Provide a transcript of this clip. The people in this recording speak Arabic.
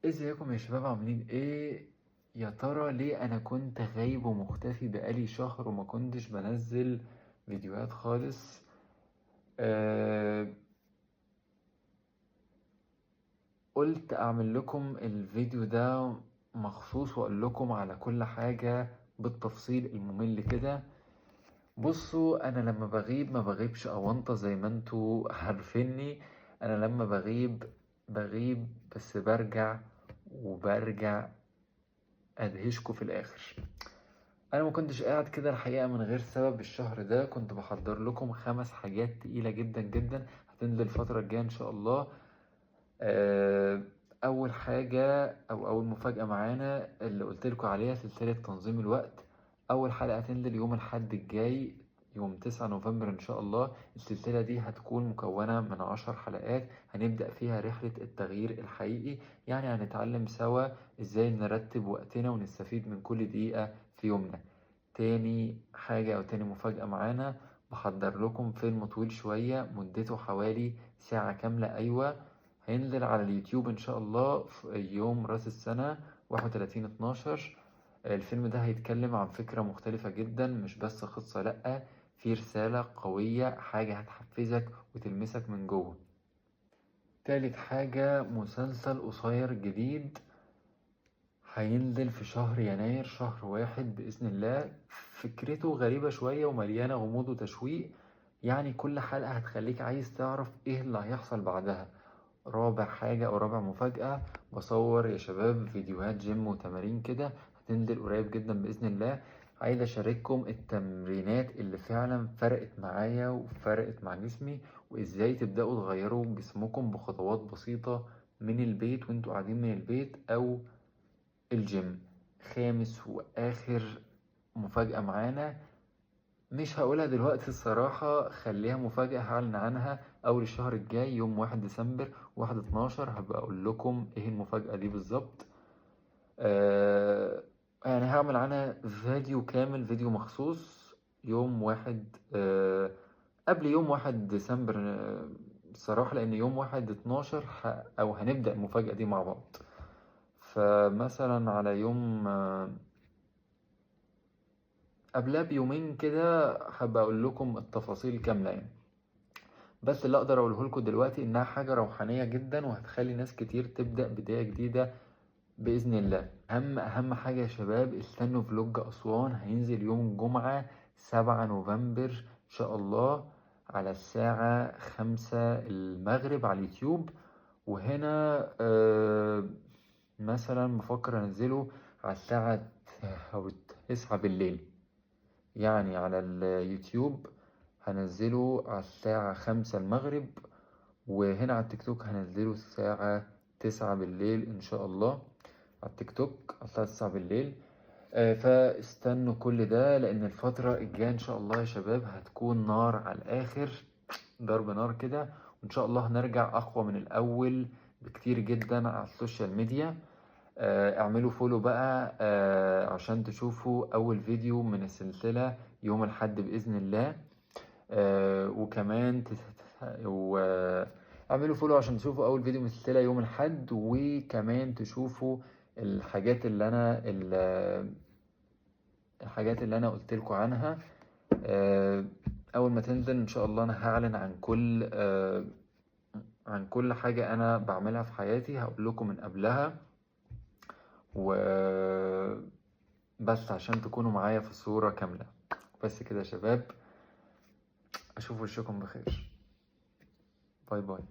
ازيكم يا شباب، عاملين ايه؟ يا ترى ليه انا كنت غايب ومختفي بقالي شهر وما كنتش بنزل فيديوهات خالص؟ آه قلت اعمل لكم الفيديو ده مخصوص واقول لكم على كل حاجة بالتفصيل الممل كده. بصوا، انا لما بغيب ما بغيبش اونطة زي ما انتوا عارفيني. انا لما بغيب بس برجع ادهشكوا في الاخر. انا ما كنتش قاعد كده الحقيقه من غير سبب. الشهر ده كنت بحضر لكم 5 حاجات تقيله جدا جدا هتنزل الفتره الجايه ان شاء الله. آه، اول حاجه او اول مفاجاه معانا اللي قلت لكم عليها سلسله تنظيم الوقت. اول حلقه هتنزل يوم الاحد الجاي، يوم 9 نوفمبر ان شاء الله. السلسله دي هتكون مكونه من 10 حلقات هنبدا فيها رحله التغيير الحقيقي. يعني هنتعلم سوا ازاي نرتب وقتنا ونستفيد من كل دقيقه في يومنا. تاني حاجة أو تاني مفاجأة معانا، بحضر لكم فيلم طويل شوية مدته حوالي ساعة كاملة. أيوة، هينزل على اليوتيوب إن شاء الله في يوم رأس السنة 31/12. الفيلم ده هيتكلم عن فكرة مختلفة جدا، مش بس قصة، لأ، في رسالة قوية، حاجة هتحفزك وتلمسك من جوه. تالت حاجة، مسلسل قصير جديد هينزل في شهر يناير، شهر واحد بإذن الله. فكرته غريبة شوية ومليانة غموض وتشويق. يعني كل حلقة هتخليك عايز تعرف ايه اللي هيحصل بعدها. رابع حاجة أو رابع مفاجأة، بصور يا شباب فيديوهات جيم وتمارين كده، هتنزل قريب جدا بإذن الله. عايز أشارككم التمرينات اللي فعلا فرقت معايا وفرقت مع جسمي، وإزاي تبدأوا تغيروا جسمكم بخطوات بسيطة من البيت وانتوا قاعدين من البيت أو الجيم. خامس وآخر مفاجأة معانا، مش هقولها دلوقتي الصراحة، خليها مفاجأة، هعلن عنها أول الشهر الجاي يوم 1 ديسمبر 1/12. هبقى أقول لكم إيه المفاجأة دي بالظبط. يعني هعمل عنها فيديو كامل، فيديو مخصوص يوم 1، قبل يوم 1 ديسمبر. الصراحة لأن يوم 1/12 أو هنبدأ المفاجأة دي مع بعض. فمثلا على يوم قبلها بيومين كده هبقى اقول لكم التفاصيل كامله يعني. بس اللي اقدر اقوله لكم دلوقتي انها حاجه روحانيه جدا وهتخلي ناس كتير تبدا بدايه جديده باذن الله. اهم حاجه يا شباب، استنوا فلوج اسوان، هينزل يوم الجمعه 7 نوفمبر ان شاء الله على الساعه 5 المغرب على اليوتيوب. وهنا مثلا بفكر انزله على الساعه أو 9 بالليل. يعني على اليوتيوب هنزله على الساعة 5 المغرب، وهنا على التيك توك هنزله الساعة 9 بالليل إن شاء الله. على التيك توك على الساعة 9 بالليل. فاستنوا كل ده، لأن الفترة الجاية إن شاء الله يا شباب هتكون نار على الآخر، ضرب نار كده. وإن شاء الله هنرجع أقوى من الأول بكتير جدا على السوشيال ميديا. اعملوا فولو بقى عشان تشوفوا اول فيديو من السلسلة يوم الحد بإذن الله. وكمان اعملوا فولو عشان تشوفوا اول فيديو من السلسلة يوم الحد، وكمان تشوفوا الحاجات اللي انا قلت لكم عنها. اول ما تنزل ان شاء الله انا هعلن عن كل حاجة انا بعملها في حياتي، هقول لكم من قبلها. بس عشان تكونوا معايا في الصورة كاملة. بس كده يا شباب، أشوف وشكم بخير. باي باي.